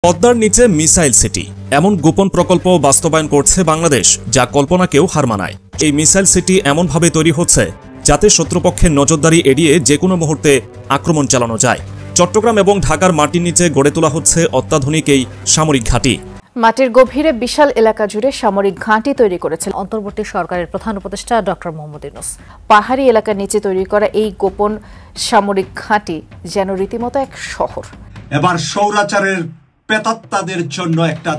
পদ্মার নিচে missile city এমন গোপন প্রকল্প বাস্তবায়ন করছে বাংলাদেশ, যা কল্পনাকেও হার মানায়। এই মিসাইল সিটি এমনভাবে তৈরি হচ্ছে যাতে শত্রুপক্ষের নজরদারি এড়িয়ে যে কোনো মুহূর্তে আক্রমণ চালানো যায়। চট্টগ্রাম এবং ঢাকার মাটির নিচে গড়ে তোলা হচ্ছে অত্যাধুনিক এই সামরিক ঘাঁটি। মাটির গভীরে বিশাল এলাকা জুড়ে সামরিক ঘাঁটি তৈরি করেছেন অন্তর্বর্তী সরকারের প্রধান উপদেষ্টা ডক্টর মোহাম্মদ ইউনূস। পাহাড়ি এলাকার নিচে তৈরি করা এই গোপন সামরিক ঘাঁটি যেন রীতিমতো এক শহর। এবার স্বৈরাচারের প্রেতাত্মাদের জন্য একটা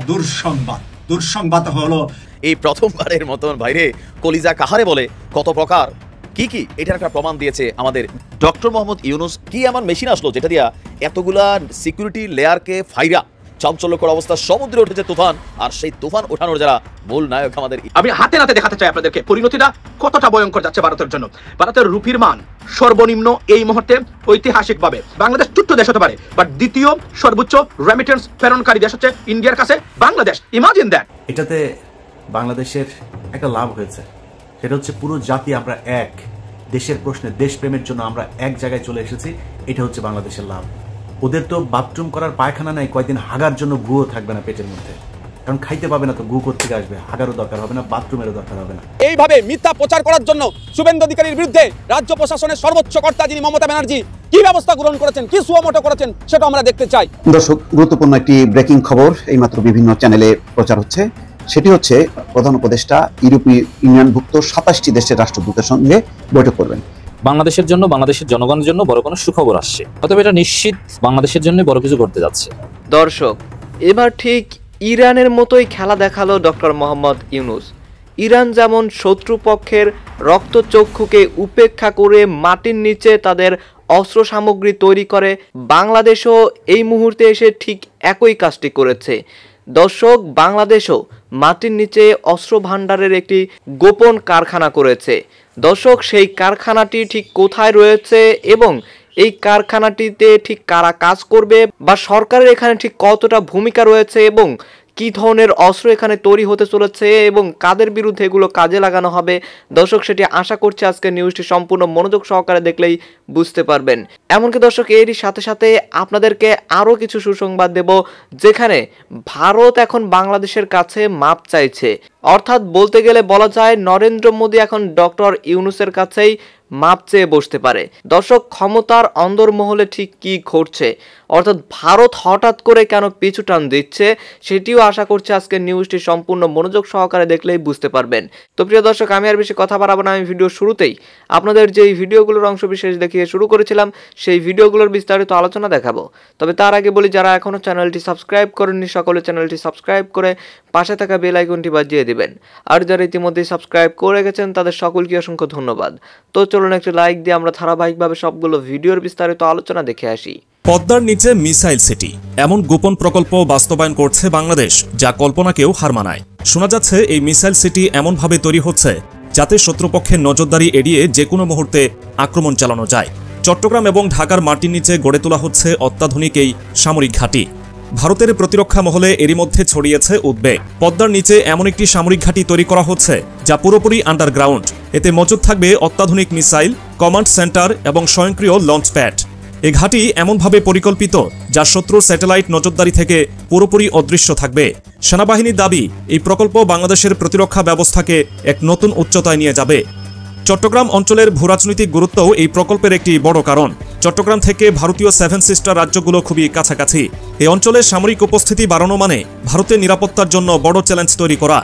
দুঃসংবাদ হলো এই প্রথমবারের মতন বাইরে কলিজা কাহারে বলে কত প্রকার কি এটার একটা প্রমাণ দিয়েছে আমাদের ডক্টর মোহাম্মদ ইউনূস। কি এমন মেশিন আসলো যেটা দিয়া এতগুলা সিকিউরিটি লেয়ারকে ফাইরা চাঞ্চল্যকর অবস্থা সমুদ্রে উঠেছে তুফান, আর সেই তুফান ওঠানোর যারা মূল নায়ক আমাদের। আমি হাতে নাতে দেখাতে চাই আপনাদেরকে পরিণতিটা কতটা ভয়ঙ্কর যাচ্ছে ভারতের জন্য। ভারতের রুপির মান সর্বনিম্ন এই মুহূর্তে ঐতিহাসিকভাবে। বাংলাদেশ ছোট্ট দেশ হতে পারে, বাট দ্বিতীয় সর্বোচ্চ রেমিটেন্স প্রেরণকারী দেশ হচ্ছে ইন্ডিয়ার কাছে বাংলাদেশ। Imagine that. এটাতে বাংলাদেশের একটা লাভ হয়েছে, সেটা হচ্ছে পুরো জাতি আমরা এক। দেশের প্রশ্নে দেশপ্রেমের জন্য আমরা এক জায়গায় চলে এসেছি, এটা হচ্ছে বাংলাদেশের লাভ। ওদের তো বাথরুম করার পায়খানা নাই, কয়েকদিন হাগার জন্য গুও থাকবে না পেটের মধ্যে, কারণ খাইতে পাবে না তো গু কোত্থেকে আসবে, হাগারও দরকার হবে না, বাথরুমেরও দরকার হবে না। এইভাবে মিথ্যা প্রচার করার জন্য শুভেন্দু অধিকারীর বিরুদ্ধে রাজ্য প্রশাসনের সর্বোচ্চ কর্তা যিনি মমতা ব্যানার্জি কি ব্যবস্থা গ্রহণ করেছেন, কি সুমোটো করেছেন, সেটা আমরা দেখতে চাই। দর্শক, গুরুত্বপূর্ণ একটি ব্রেকিং খবর এইমাত্র বিভিন্ন চ্যানেলে প্রচার হচ্ছে। সেটি হচ্ছে প্রধান উপদেষ্টা ইউরোপীয় ইউনিয়নভুক্ত 27টি দেশের রাষ্ট্রদূতের সঙ্গে বৈঠক করবেন। বাংলাদেশের জন্য, বাংলাদেশের জনগণের জন্য বড় কোনো সুখবর আসছে, অতএব এটা নিশ্চিত বাংলাদেশের জন্য বড় কিছু করতে যাচ্ছে। দর্শক, এবার ঠিক ইরানের মতোই খেলা দেখালো ডক্টর মোহাম্মদ ইউনূস। ইরান যেমন শত্রুপক্ষের রক্তচক্ষুকে উপেক্ষা করে মাটির নিচে তাদের অস্ত্র সামগ্রী তৈরি করে, বাংলাদেশও এই মুহূর্তে এসে ঠিক একই কাজটি করেছে। দর্শক, বাংলাদেশও মাটির নিচে অস্ত্র ভাণ্ডারের একটি গোপন কারখানা করেছে। দর্শক, সেই কারখানাটি ঠিক কোথায় রয়েছে এবং এই কারখানাটিতে ঠিক কারা কাজ করবে বা সরকারের এখানে ঠিক কতটা ভূমিকা রয়েছে এবং কি ধরনের অস্ত্র এখানে তৈরি হতে চলেছে এবং কাদের বিরুদ্ধে এগুলো কাজে লাগানো হবে, দর্শক সেটি আশা করছি আজকে নিউজটি সম্পূর্ণ মনোযোগ সহকারে দেখলেই বুঝতে পারবেন। এমনকি দর্শক, এরই সাথে সাথে আপনাদেরকে আরও কিছু সুসংবাদ দেব, যেখানে ভারত এখন বাংলাদেশের কাছে মাপ চাইছে। অর্থাৎ বলতে গেলে বলা যায় নরেন্দ্র মোদী এখন ডক্টর ইউনূসের কাছেই মাপ চেয়ে বসতে পারে। দর্শক, ক্ষমতার অন্দরমহলে ঠিক কি ঘটছে, অর্থাৎ ভারত হঠাৎ করে কেন পিছু টান দিচ্ছে, সেটিও আশা করছি আজকে নিউজটি সম্পূর্ণ মনোযোগ সহকারে দেখলেই বুঝতে পারবেন। তো প্রিয় দর্শক, আমি আর বেশি কথা বাড়াবো না। আমি ভিডিও শুরুতেই আপনাদের যেই ভিডিওগুলোর অংশ বিশেষ দেখিয়ে শুরু করেছিলাম, সেই ভিডিওগুলোর বিস্তারিত আলোচনা দেখাবো। তবে তার আগে বলি, যারা এখনও চ্যানেলটি সাবস্ক্রাইব করেননি সকলে চ্যানেলটি সাবস্ক্রাইব করে পাশে থাকা বেল আইকনটি বাজিয়ে দিবেন। আর যারা ইতিমধ্যেই সাবস্ক্রাইব করে গেছেন তাদের সকলকে অসংখ্য ধন্যবাদ। তো চলুন একটু লাইক দিয়ে আমরা ধারাবাহিকভাবে সবগুলো ভিডিওর বিস্তারিত আলোচনা দেখে আসি। পদ্মার নিচে মিসাইল সিটি এমন গোপন প্রকল্প বাস্তবায়ন করছে বাংলাদেশ, যা কল্পনাকেও হার মানায়। শোনা যাচ্ছে এই মিসাইল সিটি এমনভাবে তৈরি হচ্ছে যাতে শত্রুপক্ষের নজরদারি এড়িয়ে যে কোনো মুহূর্তে আক্রমণ চালানো যায়। চট্টগ্রাম এবং ঢাকার মাটির নিচে গড়ে তোলা হচ্ছে অত্যাধুনিক এই সামরিক ঘাঁটি। ভারতের প্রতিরক্ষা মহলে এরই মধ্যে ছড়িয়েছে উদ্বেগ। পদ্মার নিচে এমন একটি সামরিক ঘাঁটি তৈরি করা হচ্ছে যা পুরোপুরি আন্ডারগ্রাউন্ড। এতে মজুদ থাকবে অত্যাধুনিক মিসাইল, কমান্ড সেন্টার এবং স্বয়ংক্রিয় লঞ্চ প্যাড। এই ঘাঁটি এমনভাবে পরিকল্পিত যা শত্রুর স্যাটেলাইট নজরদারি থেকে পুরোপুরি অদৃশ্য থাকবে। সেনাবাহিনীর দাবি, এই প্রকল্প বাংলাদেশের প্রতিরক্ষা ব্যবস্থাকে এক নতুন উচ্চতায় নিয়ে যাবে। চট্টগ্রাম অঞ্চলের ভূরাজনৈতিক গুরুত্বও এই প্রকল্পের একটি বড় কারণ। চট্টগ্রাম থেকে ভারতীয় 7 সিস্টার রাজ্যগুলো খুবই কাছাকাছি। এই অঞ্চলে সামরিক উপস্থিতি বাড়ানো মানে ভারতের নিরাপত্তার জন্য বড় চ্যালেঞ্জ তৈরি করা।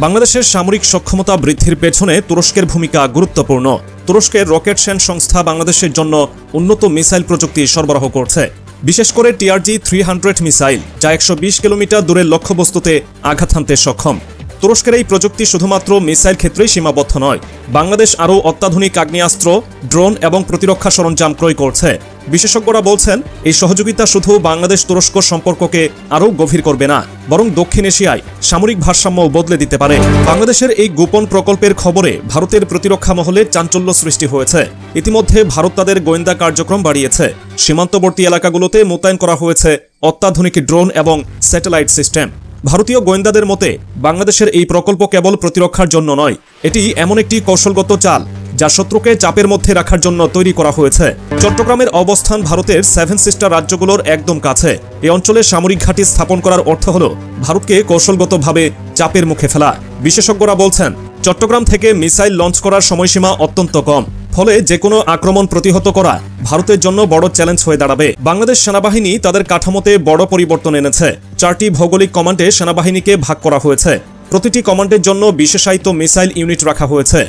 বাংলাদেশের সামরিক সক্ষমতা বৃদ্ধির পেছনে তুরস্কের ভূমিকা গুরুত্বপূর্ণ। তুরস্কের রকেট সেন সংস্থা বাংলাদেশের জন্য উন্নত মিসাইল প্রযুক্তি সরবরাহ করছে, বিশেষ করে TRG-300 মিসাইল, যা 120 কিলোমিটার দূরের লক্ষ্যবস্তুতে আঘাত হানতে সক্ষম। তুরস্কের এই প্রযুক্তি শুধুমাত্র মিসাইল ক্ষেত্রেই সীমাবদ্ধ নয়, বাংলাদেশ আরও অত্যাধুনিক আগ্নেয়াস্ত্র, ড্রোন এবং প্রতিরক্ষা সরঞ্জাম ক্রয় করছে। বিশেষজ্ঞরা বলছেন, এই সহযোগিতা শুধু বাংলাদেশ তুরস্ক সম্পর্ককে আরও গভীর করবে না, বরং দক্ষিণ এশিয়ায় সামরিক ভারসাম্য বদলে দিতে পারে। বাংলাদেশের এই গোপন প্রকল্পের খবরে ভারতের প্রতিরক্ষা মহলে চাঞ্চল্য সৃষ্টি হয়েছে। ইতিমধ্যে ভারত তাদের গোয়েন্দা কার্যক্রম বাড়িয়েছে। সীমান্তবর্তী এলাকাগুলোতে মোতায়েন করা হয়েছে অত্যাধুনিক ড্রোন এবং স্যাটেলাইট সিস্টেম। ভারতীয় গোয়েন্দাদের মতে বাংলাদেশের এই প্রকল্প কেবল প্রতিরক্ষার জন্য নয়, এটি এমন একটি কৌশলগত চাল যা শত্রুকে চাপের মধ্যে রাখার জন্য তৈরি করা হয়েছে। চট্টগ্রামের অবস্থান ভারতের 7 সিস্টার রাজ্যগুলোর একদম কাছে। এই অঞ্চলে সামরিক ঘাঁটি স্থাপন করার অর্থ হল ভারতকে কৌশলগতভাবে চাপের মুখে ফেলা। বিশেষজ্ঞরা বলছেন, চট্টগ্রাম থেকে মিসাইল লঞ্চ করার সময়সীমা অত্যন্ত কম, ফলে যে কোনো আক্রমণ প্রতিহত করা ভারতের জন্য বড় চ্যালেঞ্জ হয়ে দাঁড়াবে। বাংলাদেশ সেনাবাহিনী তাদের কাঠামোতে বড় পরিবর্তন এনেছে। 4টি ভৌগোলিক কমান্ডে সেনাবাহিনীকে ভাগ করা হয়েছে। প্রতিটি কমান্ডের জন্য বিশেষায়িত মিসাইল ইউনিট রাখা হয়েছে।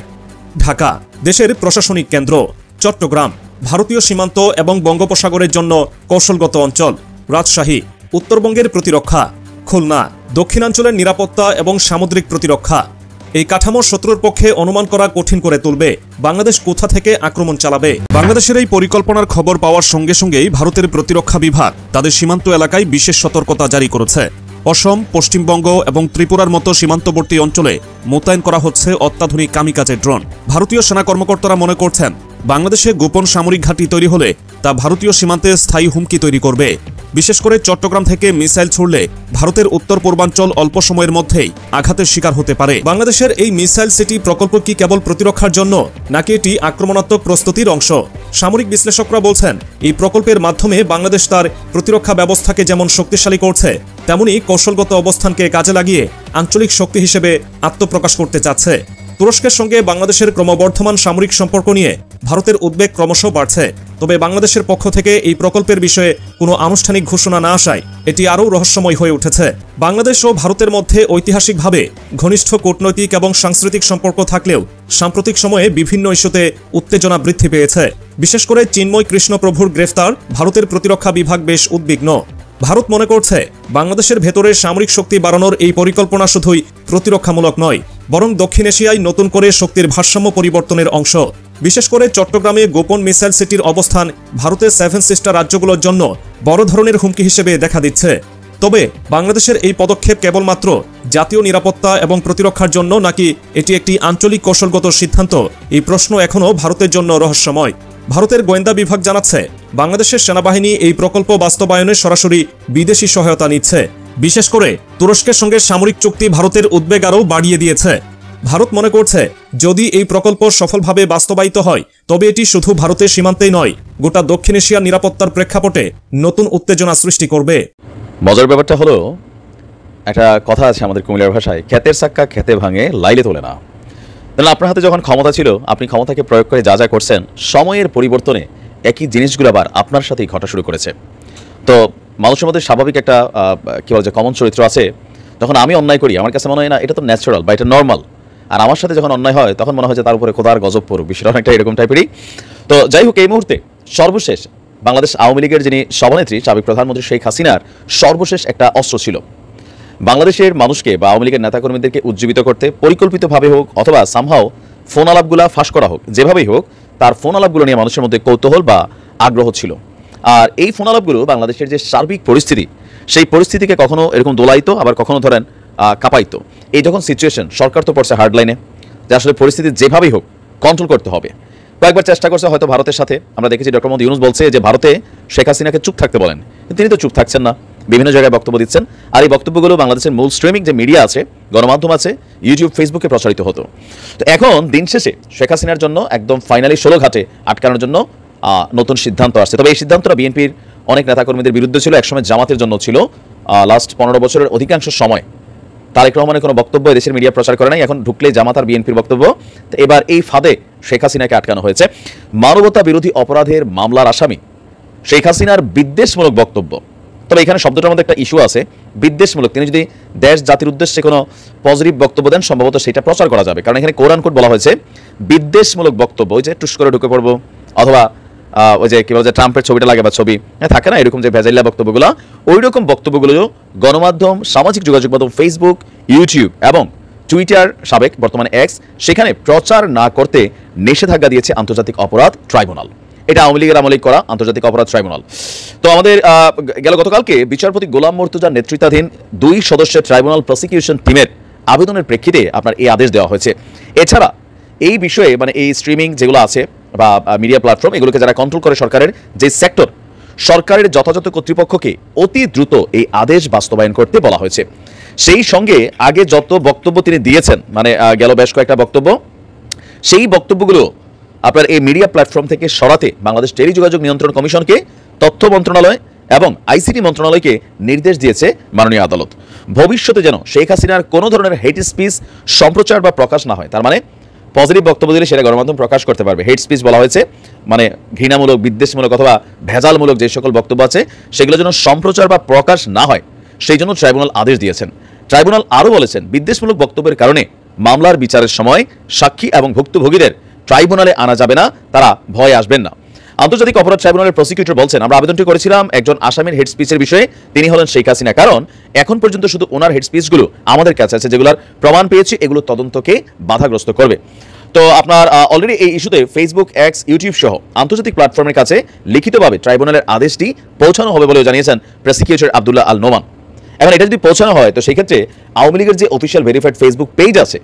ঢাকা দেশের প্রশাসনিক কেন্দ্র, চট্টগ্রাম ভারতীয় সীমান্ত এবং বঙ্গোপসাগরের জন্য কৌশলগত অঞ্চল, রাজশাহী উত্তরবঙ্গের প্রতিরক্ষা, খুলনা দক্ষিণাঞ্চলের নিরাপত্তা এবং সামুদ্রিক প্রতিরক্ষা। এই কাঠামো শত্রুর পক্ষে অনুমান করা কঠিন করে তুলবে বাংলাদেশ কোথা থেকে আক্রমণ চালাবে। বাংলাদেশের এই পরিকল্পনার খবর পাওয়ার সঙ্গে সঙ্গেই ভারতের প্রতিরক্ষা বিভাগ তাদের সীমান্ত এলাকায় বিশেষ সতর্কতা জারি করেছে। অসম, পশ্চিমবঙ্গ এবং ত্রিপুরার মতো সীমান্তবর্তী অঞ্চলে মোতায়েন করা হচ্ছে অত্যাধুনিক কামিকাজে ড্রোন। ভারতীয় সেনা কর্মকর্তারা মনে করছেন, বাংলাদেশে গোপন সামরিক ঘাঁটি তৈরি হলে তা ভারতীয় সীমান্তে স্থায়ী হুমকি তৈরি করবে। বিশেষ করে চট্টগ্রাম থেকে মিসাইল ছুড়লে ভারতের উত্তর পূর্বাঞ্চল অল্প সময়ের মধ্যেই আঘাতের শিকার হতে পারে। বাংলাদেশের এই মিসাইল সিটি প্রকল্প কি কেবল প্রতিরক্ষার জন্য, নাকি এটি আক্রমণাত্মক প্রস্তুতির অংশ? সামরিক বিশ্লেষকরা বলছেন, এই প্রকল্পের মাধ্যমে বাংলাদেশ তার প্রতিরক্ষা ব্যবস্থাকে যেমন শক্তিশালী করছে, তেমনি কৌশলগত অবস্থানকে কাজে লাগিয়ে আঞ্চলিক শক্তি হিসেবে আত্মপ্রকাশ করতে চাচ্ছে। তুরস্কের সঙ্গে বাংলাদেশের ক্রমবর্ধমান সামরিক সম্পর্ক নিয়ে ভারতের উদ্বেগ ক্রমশ বাড়ছে। তবে বাংলাদেশের পক্ষ থেকে এই প্রকল্পের বিষয়ে কোনো আনুষ্ঠানিক ঘোষণা না আসায় এটি আরও রহস্যময় হয়ে উঠেছে। বাংলাদেশ ও ভারতের মধ্যে ঐতিহাসিকভাবে ঘনিষ্ঠ কূটনৈতিক এবং সাংস্কৃতিক সম্পর্ক থাকলেও সাম্প্রতিক সময়ে বিভিন্ন ইস্যুতে উত্তেজনা বৃদ্ধি পেয়েছে। বিশেষ করে চিন্ময় কৃষ্ণপ্রভুর গ্রেফতার ভারতের প্রতিরক্ষা বিভাগ বেশ উদ্বিগ্ন। ভারত মনে করছে, বাংলাদেশের ভেতরে সামরিক শক্তি বাড়ানোর এই পরিকল্পনা শুধুই প্রতিরক্ষামূলক নয়, বরং দক্ষিণ এশিয়ায় নতুন করে শক্তির ভারসাম্য পরিবর্তনের অংশ। বিশেষ করে চট্টগ্রামে গোপন মিসাইল সিটির অবস্থান ভারতের 7 সিস্টার রাজ্যগুলোর জন্য বড় ধরনের হুমকি হিসেবে দেখা দিচ্ছে। তবে বাংলাদেশের এই পদক্ষেপ কেবলমাত্র জাতীয় নিরাপত্তা এবং প্রতিরক্ষার জন্য, নাকি এটি একটি আঞ্চলিক কৌশলগত সিদ্ধান্ত, এই প্রশ্ন এখনও ভারতের জন্য রহস্যময়। ভারতের গোয়েন্দা বিভাগ জানাচ্ছে, বাংলাদেশের সেনাবাহিনী এই প্রকল্প বাস্তবায়নে সরাসরি বিদেশি সহায়তা নিচ্ছে। বিশেষ করে তুরস্কের সঙ্গে সামরিক চুক্তি ভারতের উদ্বেগ আরও বাড়িয়ে দিয়েছে। ভারত মনে করছে, যদি এই প্রকল্প সফলভাবে বাস্তবায়িত হয়, তবে এটি শুধু ভারতের সীমান্তেই নয়, গোটা দক্ষিণ এশিয়ার নিরাপত্তার প্রেক্ষাপটে নতুন উত্তেজনা সৃষ্টি করবে। মজার ব্যাপারটা হলো, একটা কথা আছে আমাদের কুমিল্লার ভাষায়, ক্ষেতের চাক্কা খেতে ভাঙে, লাইলে তোলে না। তাহলে আপনার হাতে যখন ক্ষমতা ছিল, আপনি ক্ষমতাকে প্রয়োগ করে যা যা করছেন, সময়ের পরিবর্তনে একই জিনিসগুলো আবার আপনার সাথেই ঘটা শুরু করেছে। তো মানুষের মধ্যে স্বাভাবিক একটা কী বলে যে কমন চরিত্র আছে। যখন আমি অন্যায় করি, আমার কাছে মনে হয় না এটা তো ন্যাচারাল বা এটা নর্মাল, আর আমার সাথে যখন অন্যায় হয় তখন মনে হয় যে তার উপরে খোদার গজব পড়ুক, বিষয়টা অনেকটা এরকম টাইপেরই। তো যাই হোক, এই মুহূর্তে সর্বশেষ বাংলাদেশ আওয়ামী লীগের যিনি সভানেত্রী, সাবেক প্রধানমন্ত্রী শেখ হাসিনার সর্বশেষ একটা অস্ত্র ছিল বাংলাদেশের মানুষকে বা আওয়ামী লীগের নেতাকর্মীদেরকে উজ্জীবিত করতে, পরিকল্পিতভাবে হোক অথবা সামহাও ফোন আলাপগুলা ফাঁস করা হোক, যেভাবেই হোক তার ফোন আলাপগুলো নিয়ে মানুষের মধ্যে কৌতূহল বা আগ্রহ ছিল। আর এই ফোন আলাপগুলো বাংলাদেশের যে সার্বিক পরিস্থিতি, সেই পরিস্থিতিকে কখনো এরকম দোলাইতো, আবার কখনো ধরেন কাঁপাইতো। এই যখন সিচুয়েশন, সরকার তো পড়ছে হার্ডলাইনে যে আসলে পরিস্থিতি যেভাবেই হোক কন্ট্রোল করতে হবে। কয়েকবার চেষ্টা করছে হয়তো ভারতের সাথে, আমরা দেখেছি ডক্টর মোহাম্মদ ইউনূস বলছে যে ভারতে শেখ হাসিনাকে চুপ থাকতে বলেন, তিনি তো চুপ থাকছেন না, বিভিন্ন জায়গায় বক্তব্য দিচ্ছেন। আর এই বক্তব্যগুলো বাংলাদেশের মূল স্ট্রিমিং যে মিডিয়া আছে, গণমাধ্যম আছে, ইউটিউব, ফেসবুকে প্রচারিত হতো। তো এখন দিন শেষে শেখ হাসিনার জন্য একদম ফাইনালি 16 ঘাটে আটকানোর জন্য নতুন সিদ্ধান্ত আসছে। তবে এই সিদ্ধান্তটা বিএনপির অনেক নেতাকর্মীদের বিরুদ্ধে ছিল, একসময় জামাতের জন্য ছিল। লাস্ট 15 বছরের অধিকাংশ সময় তারেক রহমানের কোনো বক্তব্য দেশের মিডিয়া প্রচার করে নাই, এখন ঢুকলেই জামাত আর বিএনপির বক্তব্য। তো এবার এই ফাঁদে শেখ হাসিনাকে আটকানো হয়েছে। মানবতা বিরোধী অপরাধের মামলার আসামি শেখ হাসিনার বিদ্বেষমূলক বক্তব্য, তবে এখানে শব্দটার মধ্যে একটা ইস্যু আছে, বিদ্বেষমূলক। তিনি যদি দেশ জাতির উদ্দেশ্যে কোনো পজিটিভ বক্তব্য দেন, সম্ভবত সেটা প্রচার করা যাবে, কারণ এখানে কোরআন কোড বলা হয়েছে বিদ্বেষমূলক বক্তব্য, ওই যে টুস করে ঢুকে পড়বো, অথবা ওই যে কি বলে যে ট্রাম্পের ছবিটা লাগে বা ছবি থাকে না, এরকম যে ভেজাইলা বক্তব্যগুলো, ওই রকম বক্তব্যগুলো গণমাধ্যম, সামাজিক যোগাযোগ মাধ্যম, ফেসবুক, ইউটিউব এবং টুইটার, সাবেক বর্তমানে এক্স, সেখানে প্রচার না করতে নিষেধাজ্ঞা দিয়েছে আন্তর্জাতিক অপরাধ ট্রাইব্যুনাল। এটা আওয়ামী লীগের আমলে করা আন্তর্জাতিক অপরাধ ট্রাইব্যুনাল। তো আমাদের গতকালকে বিচারপতি গোলাম মুর্তজার নেতৃত্বাধীন 2 সদস্যের ট্রাইব্যুনাল প্রসিকিউশন টিমের আবেদনের প্রেক্ষিতে আপনার এই আদেশ দেওয়া হয়েছে। এছাড়া এই বিষয়ে মানে এই স্ট্রিমিং যেগুলো আছে বা মিডিয়া প্ল্যাটফর্ম, এগুলোকে যারা কন্ট্রোল করে সরকারের যে সেক্টর, সরকারের যথাযথ কর্তৃপক্ষকে অতি দ্রুত এই আদেশ বাস্তবায়ন করতে বলা হয়েছে। সেই সঙ্গে আগে যত বক্তব্য তিনি দিয়েছেন, মানে গেল বেশ কয়েকটা বক্তব্য, সেই বক্তব্যগুলো আপনার এই মিডিয়া প্ল্যাটফর্ম থেকে সরাতে বাংলাদেশ টেলিযোগাযোগ নিয়ন্ত্রণ কমিশনকে, তথ্য মন্ত্রণালয় এবং আইসিটি মন্ত্রণালয়কে নির্দেশ দিয়েছে মাননীয় আদালত। ভবিষ্যতে যেন শেখ হাসিনার কোনো ধরনের হেট স্পিচ সম্প্রচার বা প্রকাশ না হয়। তার মানে পজিটিভ বক্তব্য দিলে সেটা গণমাধ্যম প্রকাশ করতে পারবে। হেট স্পিচ বলা হয়েছে, মানে ঘৃণামূলক, বিদ্বেষমূলক অথবা ভেজালমূলক যে সকল বক্তব্য আছে সেগুলো যেন সম্প্রচার বা প্রকাশ না হয়, সেই জন্য ট্রাইব্যুনাল আদেশ দিয়েছেন। ট্রাইব্যুনাল আরও বলেছেন, বিদ্বেষমূলক বক্তব্যের কারণে মামলার বিচারের সময় সাক্ষী এবং ভুক্তভোগীদের ট্রাইব্যুনালে আনা যাবে না, তারা ভয়ে আসবেন না। আন্তর্জাতিক অপরাধ ট্রাইব্যুনালের প্রসিকিউটর বলছেন, আমরা আবেদনটি করেছিলাম একজন আসামির হেড স্পিচের বিষয়ে, তিনি হলেন শেখ হাসিনা, কারণ এখন পর্যন্ত শুধু ওনার হেড স্পিচগুলো আমাদের কাছে আছে, যেগুলোর প্রমাণ পেয়েছি, এগুলো তদন্তকে বাধাগ্রস্ত করবে। তো আপনার অলরেডি এই ইস্যুতে ফেসবুক, এক্স, ইউটিউব সহ আন্তর্জাতিক প্ল্যাটফর্মের কাছে লিখিতভাবে ট্রাইব্যুনালের আদেশটি পৌঁছানো হবে বলেও জানিয়েছেন প্রসিকিউটর আব্দুল্লাহ আল নোমান। এখন এটা যদি পৌঁছানো হয় তো সেই ক্ষেত্রে আওয়ামী লীগের যে অফিসিয়াল ভেরিফাইড ফেসবুক পেজ আছে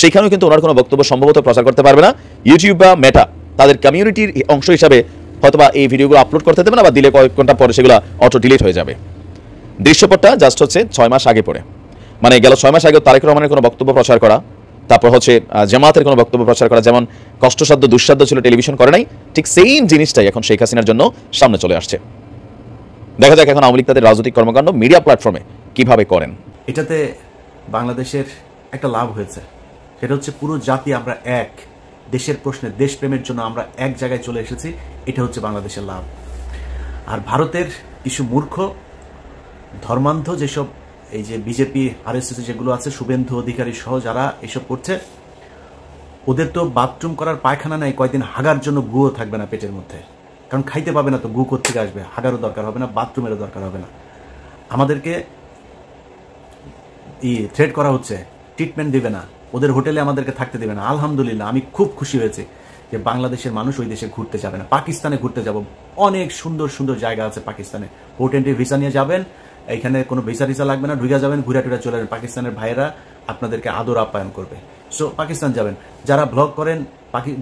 সেখানেও কিন্তু ওনার কোনো বক্তব্য সম্ভবত প্রচার করতে পারবে না। ইউটিউব বা মেটা তাদের কমিউনিটির অংশ হিসাবে হয়তোবা এই ভিডিওগুলো আপলোড করতে দেবে না, বা দিলে কয়েক ঘন্টা পরে সেগুলো অটো ডিলিট হয়ে যাবে। দৃশ্যপটটা জাস্ট হচ্ছে 6 মাস আগে পড়ে, মানে গেল 6 মাস আগে তারেক রহমানের কোনো বক্তব্য প্রচার করা, তারপর হচ্ছে জামাতের কোনো বক্তব্য প্রচার করা যেমন কষ্টসাধ্য দুঃসাধ্য ছিল, টেলিভিশন করে নাই, ঠিক সেম জিনিসটাই এখন শেখ হাসিনার জন্য সামনে চলে আসছে। দেখা যাক এখন আওয়ামী লীগ তাদের রাজনৈতিক কর্মকাণ্ড মিডিয়া প্ল্যাটফর্মে কিভাবে করেন। এটাতে বাংলাদেশের একটা লাভ হয়েছে, সেটা হচ্ছে পুরো জাতি আমরা এক, দেশের প্রশ্নে দেশপ্রেমের জন্য আমরা এক জায়গায় চলে এসেছি, এটা হচ্ছে বাংলাদেশের লাভ। আর ভারতের কিছু মূর্খ ধর্মান্ধ যেসব এই যে বিজেপি আরএসএস যেগুলো আছে, শুভেন্দু অধিকারী সহ যারা এসব করছে, ওদের তো বাথরুম করার পায়খানা নাই, কয়েকদিন হাগার জন্য গুও থাকবে না পেটের মধ্যে, কারণ খাইতে পাবে না তো গু কোত্থেকে আসবে, হাগারও দরকার হবে না, বাথরুমেরও দরকার হবে না। আমাদেরকে থ্রেট করা হচ্ছে, ট্রিটমেন্ট দিবে না, ওদের হোটেলে আমাদেরকে থাকতে দেবে না। আলহামদুলিল্লাহ, আমি খুব খুশি হয়েছি যে বাংলাদেশের মানুষ ওই দেশে ঘুরতে যাবে না, পাকিস্তানে ঘুরতে যাব। অনেক সুন্দর সুন্দর জায়গা আছে পাকিস্তানে, পোর্ট এন্ট্রি ভিসা নিয়ে যাবেন, এখানে কোনো ভিসা টিসা লাগবে না, ঢুকে যাবেন, ঘুরে টুরে চলে যাবেন, পাকিস্তানের ভাইয়েরা আপনাদেরকে আদর আপ্যায়ন করবে। সো পাকিস্তান যাবেন। যারা ব্লগ করেন,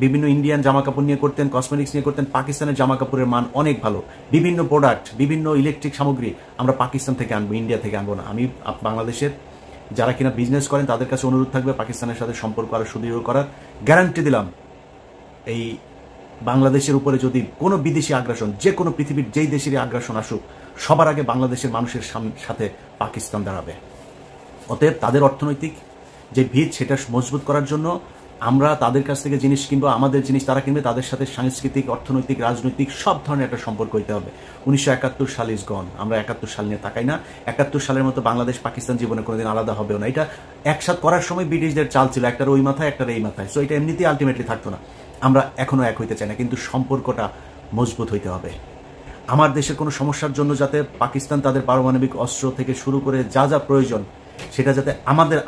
বিভিন্ন ইন্ডিয়ান জামা কাপড় নিয়ে করতেন, কসমেটিক্স নিয়ে করতেন, পাকিস্তানের জামা কাপড়ের মান অনেক ভালো, বিভিন্ন প্রোডাক্ট, বিভিন্ন ইলেকট্রিক সামগ্রী আমরা পাকিস্তান থেকে আনবো, ইন্ডিয়া থেকে আনবো না। আমি বাংলাদেশের যারা কিনা বিজনেস করেন তাদের কাছে অনুরোধ থাকবে পাকিস্তানের সাথে সম্পর্ক আরো সুদৃঢ় করার। গ্যারান্টি দিলাম, এই বাংলাদেশের উপরে যদি কোনো বিদেশি আগ্রাসন, যে কোনো পৃথিবীর যেই দেশেরই আগ্রাসন আসুক, সবার আগে বাংলাদেশের মানুষের সাথে পাকিস্তান দাঁড়াবে। অতএব তাদের অর্থনৈতিক যে ভিত সেটা মজবুত করার জন্য আমরা তাদের কাছ থেকে জিনিস কিনবো, আমাদের জিনিস তারা কিনবে, তাদের সাথে সাংস্কৃতিক, অর্থনৈতিক, রাজনৈতিক সব ধরনের একটা সম্পর্ক হইতে হবে। 1971 সাল ইজ গন, আমরা 71 সাল নিয়ে তাকাই না। 71 সালের মতো বাংলাদেশ পাকিস্তান জীবনে কোনোদিন আলাদা হবেও না। এটা একসাথ করার সময় ব্রিটিশদের চাল ছিল, একটার ওই মাথায় একটার এই মাথায়, সো এটা এমনিতেই আলটিমেটলি থাকতো না। আমরা এখনো এক হইতে চাই না, কিন্তু সম্পর্কটা মজবুত হইতে হবে। আমার দেশের কোনো সমস্যার জন্য যাতে পাকিস্তান তাদের পারমাণবিক অস্ত্র থেকে শুরু করে যা যা প্রয়োজন সেটা যাতে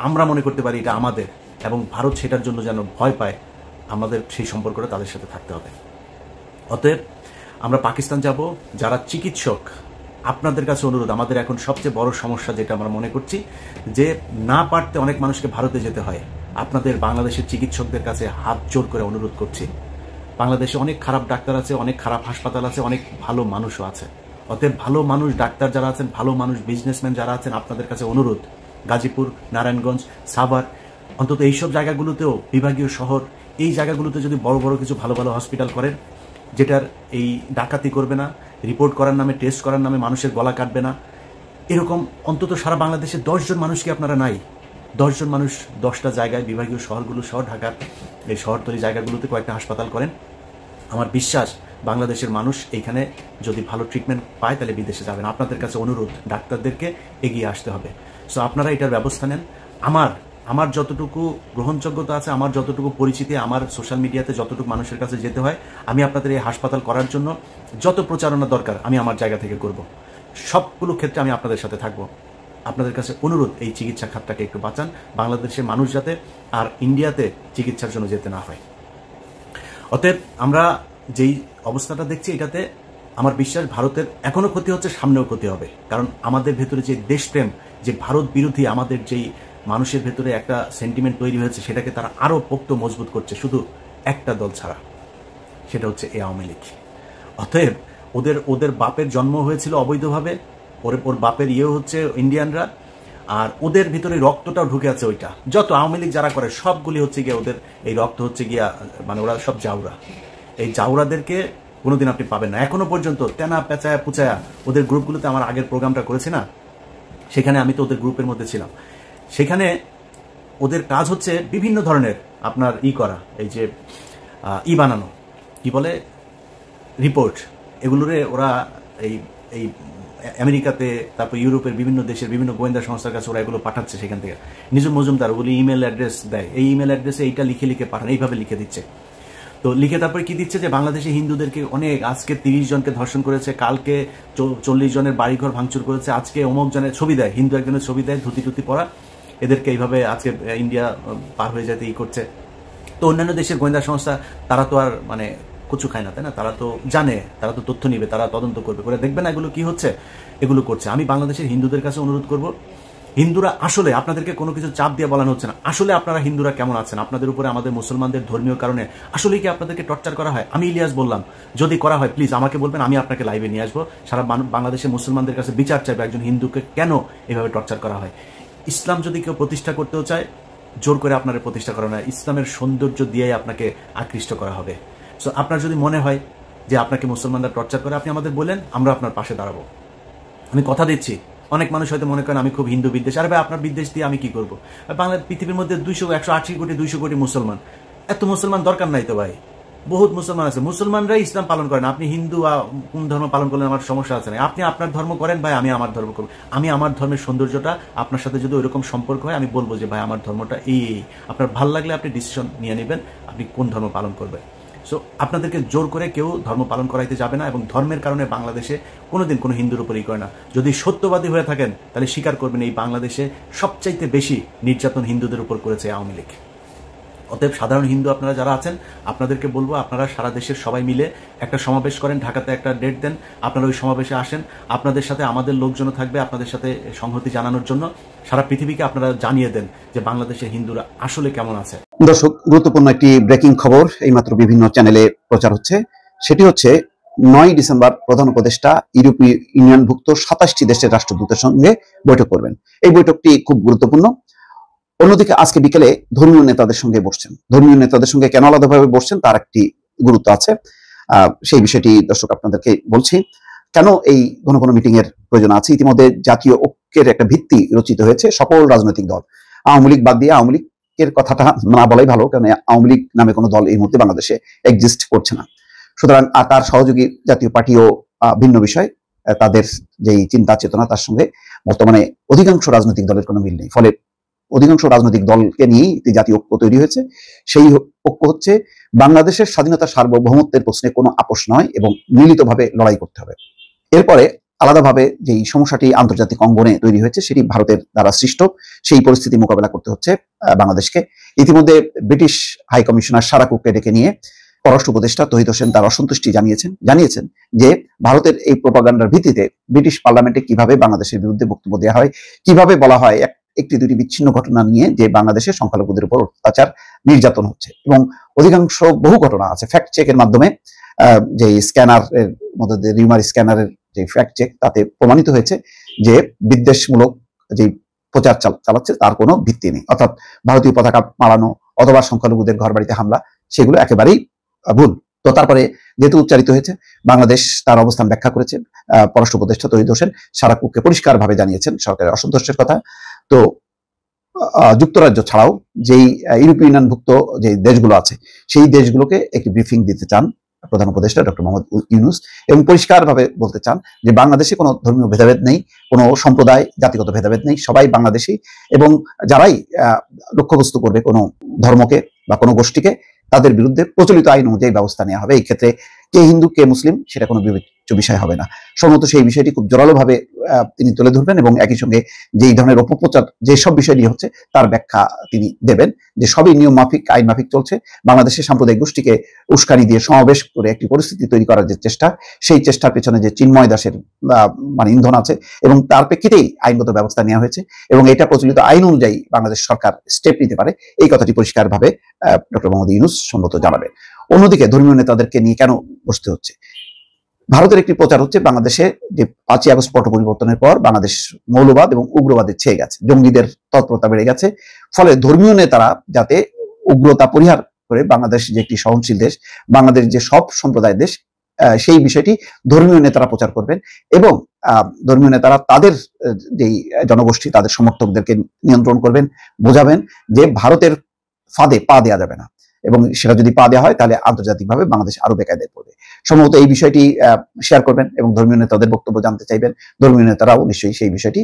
আমরা মনে করতে পারি এটা আমাদের, এবং ভারত সেটার জন্য যেন ভয় পায়, আমাদের সেই সম্পর্কটা তাদের সাথে থাকতে হবে। অতএব আমরা পাকিস্তান যাব। যারা চিকিৎসক, আপনাদের কাছে অনুরোধ, আমাদের এখন সবচেয়ে বড় সমস্যা যেটা আমরা মনে করছি, যে না পারতে অনেক মানুষকে ভারতে যেতে হয়। আপনাদের বাংলাদেশের চিকিৎসকদের কাছে হাত জোর করে অনুরোধ করছি, বাংলাদেশে অনেক খারাপ ডাক্তার আছে, অনেক খারাপ হাসপাতাল আছে, অনেক ভালো মানুষও আছে। অতএব ভালো মানুষ ডাক্তার যারা আছেন, ভালো মানুষ বিজনেসম্যান যারা আছেন, আপনাদের কাছে অনুরোধ, গাজীপুর, নারায়ণগঞ্জ, সাভার, অন্তত এইসব জায়গাগুলোতেও, বিভাগীয় শহর, এই জায়গাগুলোতে যদি বড় বড় কিছু ভালো ভালো হসপিটাল করেন, যেটার এই ডাকাতি করবে না, রিপোর্ট করার নামে, টেস্ট করার নামে মানুষের গলা কাটবে না, এরকম অন্তত সারা বাংলাদেশে 10 জন মানুষকে আপনারা নাই, 10 জন মানুষ 10টা জায়গায়, বিভাগীয় শহরগুলো সহ ঢাকার এই শহরতলি জায়গাগুলোতে কয়েকটা হাসপাতাল করেন। আমার বিশ্বাস বাংলাদেশের মানুষ এইখানে যদি ভালো ট্রিটমেন্ট পায় তাহলে বিদেশে যাবেন। আপনাদের কাছে অনুরোধ, ডাক্তারদেরকে এগিয়ে আসতে হবে। সো আপনারা এটার ব্যবস্থা নেন। আমার যতটুকু গ্রহণযোগ্যতা আছে, আমার যতটুকু পরিচিতি, আমার সোশ্যাল মিডিয়াতে যতটুকু মানুষের কাছে যেতে হয়, আমি আপনাদের এই হাসপাতাল করার জন্য যত প্রচারণা দরকার আমি আমার জায়গা থেকে করব। সবগুলো ক্ষেত্রে আমি আপনাদের সাথে থাকব। আপনাদের কাছে অনুরোধ, এই চিকিৎসা খাতটাকে একটু বাঁচান, বাংলাদেশের মানুষ যাতে আর ইন্ডিয়াতে চিকিৎসার জন্য যেতে না হয়। অতএব আমরা যেই অবস্থাটা দেখছি, এটাতে আমার বিশ্বাস ভারতের এখনো ক্ষতি হচ্ছে, সামনেও ক্ষতি হবে। কারণ আমাদের ভেতরে যে দেশপ্রেম, যে ভারত বিরোধী আমাদের যেই মানুষের ভেতরে একটা সেন্টিমেন্ট তৈরি হয়েছে, সেটাকে তারা আরো পোক্ত মজবুত করছে, শুধু একটা দল ছাড়া, সেটা হচ্ছে এই আওয়ামী লীগ। অতএব ওদের বাপের জন্ম হয়েছিল অবৈধভাবে, ওর বাপের হচ্ছে ইন্ডিয়ানরা, আর ওদের ভিতরে রক্তটাও ঢুকে আছে ওইটা। যত আওয়ামী লীগ যারা করে সবগুলি হচ্ছে গিয়া ওদের এই রক্ত হচ্ছে গিয়া, মানে ওরা সব জাউরা। এই জাউরাদেরকে কোনোদিন আপনি পাবেন না। এখনো পর্যন্ত তেনা পেঁচায়া পুচায়া ওদের গ্রুপগুলোতে আমার আগের প্রোগ্রামটা করেছি না, সেখানে আমি তো ওদের গ্রুপের মধ্যে ছিলাম। সেখানে ওদের কাজ হচ্ছে বিভিন্ন ধরনের আপনার করা, এই যে বানানো, কি বলে, রিপোর্ট, এগুলোরে ওরা এই এই আমেরিকাতে, তারপর ইউরোপের বিভিন্ন দেশের বিভিন্ন গোয়েন্দা সংস্থার কাছে ওরা এগুলো পাঠাচ্ছে। সেখান থেকে নিজুম মজুমদার ওগুলি ইমেল অ্যাড্রেস দেয়, এই ইমেল অ্যাড্রেসে এইটা লিখে লিখে পাঠান, এইভাবে লিখে দিচ্ছে। তো লিখে তারপরে কি দিচ্ছে যে বাংলাদেশে হিন্দুদেরকে অনেক, আজকে 30 জনকে ধর্ষণ করেছে, কালকে 40 জনের বাড়িঘর ভাঙচুর করেছে, আজকে অমুক জনের ছবি দেয়, হিন্দু একজনের ছবি দেয় ধুতি টুতি পরা, এদেরকে এইভাবে আজকে ইন্ডিয়া পার হয়ে যেতে করছে। তো অন্যান্য দেশের গোয়েন্দা সংস্থা তারা তো আর মানে কচু খায় না, তাই না? তারা তো জানে, তারা তো তথ্য নিবে, তারা তদন্ত করবে, করে দেখবে না এগুলো কি হচ্ছে, এগুলো করছে। আমি বাংলাদেশের হিন্দুদের কাছে অনুরোধ করব, হিন্দুরা আসলে, আপনাদেরকে কোনো কিছু চাপ দিয়ে বলানো হচ্ছে না, আসলে আপনারা হিন্দুরা কেমন আছেন? আপনাদের উপরে আমাদের মুসলমানদের ধর্মীয় কারণে আসলেই কি আপনাদেরকে টর্চার করা হয়? আমি ইলিয়াস বললাম, যদি করা হয় প্লিজ আমাকে বলবেন, আমি আপনাকে লাইভে নিয়ে আসবো, সারা বাংলাদেশের মুসলমানদের কাছে বিচার চাইবে একজন হিন্দুকে কেন এভাবে টর্চার করা হয়। ইসলাম যদি কেউ প্রতিষ্ঠা করতেও চায়, জোর করে আপনারা প্রতিষ্ঠা করা না, ইসলামের সৌন্দর্য দিয়েই আপনাকে আকৃষ্ট করা হবে। সো আপনার যদি মনে হয় যে আপনাকে মুসলমানরা টর্চার করে, আপনি আমাদের বলেন, আমরা আপনার পাশে দাঁড়াবো। আমি কথা দিচ্ছি, অনেক মানুষ হয়তো মনে করেন আমি খুব হিন্দু বিদ্বেষ, আরে ভাই আপনার বিদ্বেষ দিয়ে আমি কি করবো? বাংলা পৃথিবীর মধ্যে 180 কোটি 200 কোটি মুসলমান, এত মুসলমান দরকার নাই তো ভাই, বহুত মুসলমান আছে, মুসলমানরাই ইসলাম পালন করেন। আপনি হিন্দু কোন ধর্ম পালন করলেন আমার সমস্যা আছে না, আপনি আপনার ধর্ম করেন ভাই, আমি আমার ধর্ম করব। আমি আমার ধর্মের সৌন্দর্যটা আপনার সাথে যদি ওইরকম সম্পর্ক হয়, আমি বলবো যে ভাই আমার ধর্মটা এই, আপনার ভাল লাগলে আপনি ডিসিশন নিয়ে নেবেন আপনি কোন ধর্ম পালন করবেন। সো আপনাদেরকে জোর করে কেউ ধর্ম পালন করাইতে যাবে না, এবং ধর্মের কারণে বাংলাদেশে কোনোদিন কোনো হিন্দুর উপরই করে না। যদি সত্যবাদী হয়ে থাকেন তাহলে স্বীকার করবেন এই বাংলাদেশে সবচাইতে বেশি নির্যাতন হিন্দুদের উপর করেছে আওয়ামী লীগ। অতএব সাধারণ হিন্দু আপনারা যারা আছেন, আপনাদেরকে বলবো আপনারা সারা দেশের সবাই মিলে একটা সমাবেশ করেন, ঢাকাতে একটা ডেট দেন, আপনারা ওই সমাবেশে আসেন, আপনাদের সাথে আমাদের লোকজন থাকবে আপনাদের সাথে সংহতি জানানোর জন্য। সারা পৃথিবীকে আপনারা জানিয়ে দেন যে বাংলাদেশের হিন্দুরা আসলে কেমন আছে। দর্শক, গুরুত্বপূর্ণ একটি ব্রেকিং খবর এইমাত্র বিভিন্ন চ্যানেলে প্রচার হচ্ছে। সেটি হচ্ছে 9 ডিসেম্বর প্রধান উপদেষ্টা ইউরোপীয় ইউনিয়নভুক্ত 27টি দেশের রাষ্ট্রদূতের সঙ্গে বৈঠক করবেন। এই বৈঠকটি খুব গুরুত্বপূর্ণ। অন্যদিকে আজকে বিকেলে ধর্মীয় নেতাদের সঙ্গে বসছেন। ধর্মীয় নেতাদের সঙ্গে কেন আলাদাভাবে বসছেন তার একটি গুরুত্ব আছে, সেই বিষয়টি দর্শক আপনাদেরকে বলছি। কেন এই ঘন ঘন মিটিং এর প্রয়োজন আছে? ইতিমধ্যে জাতীয় ঐক্যের একটা ভিত্তি রচিত হয়েছে। সকল রাজনৈতিক দল, আওয়ামী লীগ বাদ দিয়ে, আওয়ামী লীগের কথাটা না বলাই ভালো, কারণ আওয়ামী লীগ নামে কোনো দল এই মুহূর্তে বাংলাদেশে এক্সিস্ট করছে না। সুতরাং তার সহযোগী জাতীয় পার্টিও ভিন্ন বিষয়, তাদের যেই চিন্তা চেতনা তার সঙ্গে বর্তমানে অধিকাংশ রাজনৈতিক দলের কোনো মিল নেই। ফলে অধিকাংশ রাজনৈতিক দলকে নিয়েই জাতীয় ঐক্য তৈরি হয়েছে। সেই ঐক্য হচ্ছে বাংলাদেশের স্বাধীনতা সার্বভৌমত্বের প্রশ্নে কোনো আপোষ নয় এবং মিলিতভাবে লড়াই করতে হবে। এরপরে আলাদাভাবে যেই সমস্যাটি আন্তর্জাতিক অঙ্গনে তৈরি হয়েছে সেটি ভারতের দ্বারা সৃষ্ট, সেই পরিস্থিতি মোকাবেলা করতে হচ্ছে বাংলাদেশকে। ইতিমধ্যে ব্রিটিশ হাই কমিশনার সারা কুককে ডেকে নিয়ে পররাষ্ট্র উপদেষ্টা তৌহিদ হোসেন তার অসন্তুষ্টি জানিয়েছেন যে ভারতের এই প্রোপাগান্ডার ভিত্তিতে ব্রিটিশ পার্লামেন্টে কিভাবে বাংলাদেশের বিরুদ্ধে বক্তব্য দেওয়া হয়, কিভাবে বলা হয় একটি দুটি বিচ্ছিন্ন ঘটনা নিয়ে যে বাংলাদেশের সংখ্যালঘুদের উপর অত্যাচার নির্যাতন হচ্ছে, এবং অধিকাংশ বহু ঘটনা আছে ফ্যাক্ট চেকের মাধ্যমে, যে স্ক্যানারের মধ্যে রিউমার স্ক্যানারের যে ফ্যাক্ট চেক, তাতে প্রমাণিত হয়েছে যে বিদ্বেষমূলক যে প্রচার চালাচ্ছে তার কোনো ভিত্তি নেই। অর্থাৎ ভারতীয় পতাকা মারানো অথবা সংখ্যালঘুদের ঘর বাড়িতে হামলা, সেগুলো একেবারেই ভুল। তো তারপরে যেহেতু উচ্চারিত হয়েছে, বাংলাদেশ তার অবস্থান ব্যাখ্যা করেছে। পররাষ্ট্র উপদেষ্টা তৌহিদ হোসেন সারা কুককে পরিষ্কারভাবে জানিয়েছেন সরকারের অসন্তোষের কথা। তো যুক্তরাজ্য ছাড়াও যেই ইউরোপীয় ইউনিয়নভুক্ত যে দেশগুলো আছে সেই দেশগুলোকে একটি ব্রিফিং দিতে চান প্রধান উপদেষ্টা ডক্টর মোহাম্মদ ইউনূস, এবং পরিষ্কারভাবে বলতে চান যে বাংলাদেশে কোনো ধর্মীয় ভেদাভেদ নেই, কোনো সম্প্রদায় জাতিগত ভেদাভেদ নেই, সবাই বাংলাদেশী, এবং যারাই লক্ষ্যবস্তু করবে কোনো ধর্মকে বা কোনো গোষ্ঠীকে, তাদের বিরুদ্ধে প্রচলিত আইন অনুযায়ী ব্যবস্থা নেওয়া হবে। এই ক্ষেত্রে কে হিন্দু কে মুসলিম সেটা কোনো বিবেচ্য বিষয় হবে না। সম্ভবত সেই বিষয়টি খুব জোরালোভাবে তিনি তুলে ধরবেন, এবং একই সঙ্গে যে এই ধরনের অপপ্রচার যেসব বিষয় নিয়ে হচ্ছে তার ব্যাখ্যা তিনি দেবেন, যে সবই নিয়ম মাফিক আইন মাফিক চলছে। বাংলাদেশের সাম্প্রদায়িক গোষ্ঠীকে উস্কানি দিয়ে সমাবেশ করে একটি পরিস্থিতি তৈরি করার যে চেষ্টা, সেই চেষ্টার পেছনে যে চিন্ময় দাসের মানে ইন্ধন আছে, এবং তার প্রেক্ষিতেই আইনগত ব্যবস্থা নেওয়া হয়েছে, এবং এটা প্রচলিত আইন অনুযায়ী বাংলাদেশ সরকার স্টেপ নিতে পারে, এই কথাটি পরিষ্কারভাবে ডক্টর মোহাম্মদ ইউনূস সম্ভবত জানাবেন। অন্যদিকে ধর্মীয় নেতাদেরকে নিয়ে কেন বসতে হচ্ছে? ভারতের একটি প্রচার হচ্ছে বাংলাদেশে যে 5ই আগস্ট পট পরিবর্তনের পর বাংলাদেশ মৌলবাদ এবং উগ্রবাদে ছেয়ে গেছে, জঙ্গিদের তৎপরতা বেড়ে গেছে, ফলে ধর্মীয় নেতারা যাতে উগ্রতা পরিহার করে বাংলাদেশ যে একটি সহনশীল দেশ, বাংলাদেশ যে সব সম্প্রদায়ের দেশ, সেই বিষয়টি ধর্মীয় নেতারা প্রচার করবেন এবং ধর্মীয় নেতারা তাদের যেই জনগোষ্ঠী তাদের সমর্থকদেরকে নিয়ন্ত্রণ করবেন, বোঝাবেন যে ভারতের ফাঁদে পা দেওয়া যাবে না, এবং সেটা যদি পা দেওয়া হয় তাহলে আন্তর্জাতিকভাবে বাংলাদেশ আরো বেকায়দায় পড়বে। সম্ভবত এই বিষয়টি শেয়ার করবেন এবং ধর্মীয় নেতাদের বক্তব্য জানতে চাইবেন। ধর্মীয় নেতারাও নিশ্চয়ই সেই বিষয়টি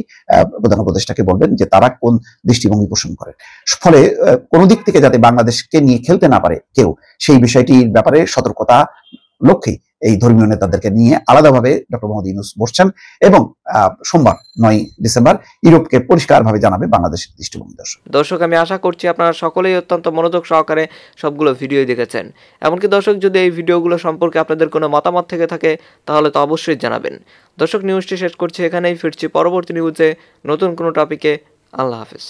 প্রধান উপদেষ্টাকে বলবেন যে তারা কোন দৃষ্টিভঙ্গি পোষণ করেন, ফলে কোনো দিক থেকে যাতে বাংলাদেশকে নিয়ে খেলতে না পারে কেউ, সেই বিষয়টির ব্যাপারে সতর্কতা লক্ষ্যেই এই ধর্মীয় নেতাদেরকে নিয়ে আলাদাভাবে ডক্টর মোহাম্মদ ইউনূস বসছেন এবং সোমবার 9 ডিসেম্বর ইউরোপকে পরিষ্কারভাবে জানাবে বাংলাদেশের দৃষ্টিভঙ্গি। দর্শক, আমি আশা করছি আপনারা সকলেই অত্যন্ত মনোযোগ সহকারে সবগুলো ভিডিও দেখেছেন। এমনকি দর্শক, যদি এই ভিডিওগুলো সম্পর্কে আপনাদের কোনো মতামত থেকে থাকে তাহলে তো অবশ্যই জানাবেন। দর্শক, নিউজটি শেষ করছি এখানেই, ফিরছি পরবর্তী নিউজে নতুন কোনো টপিকে। আল্লাহ হাফেজ।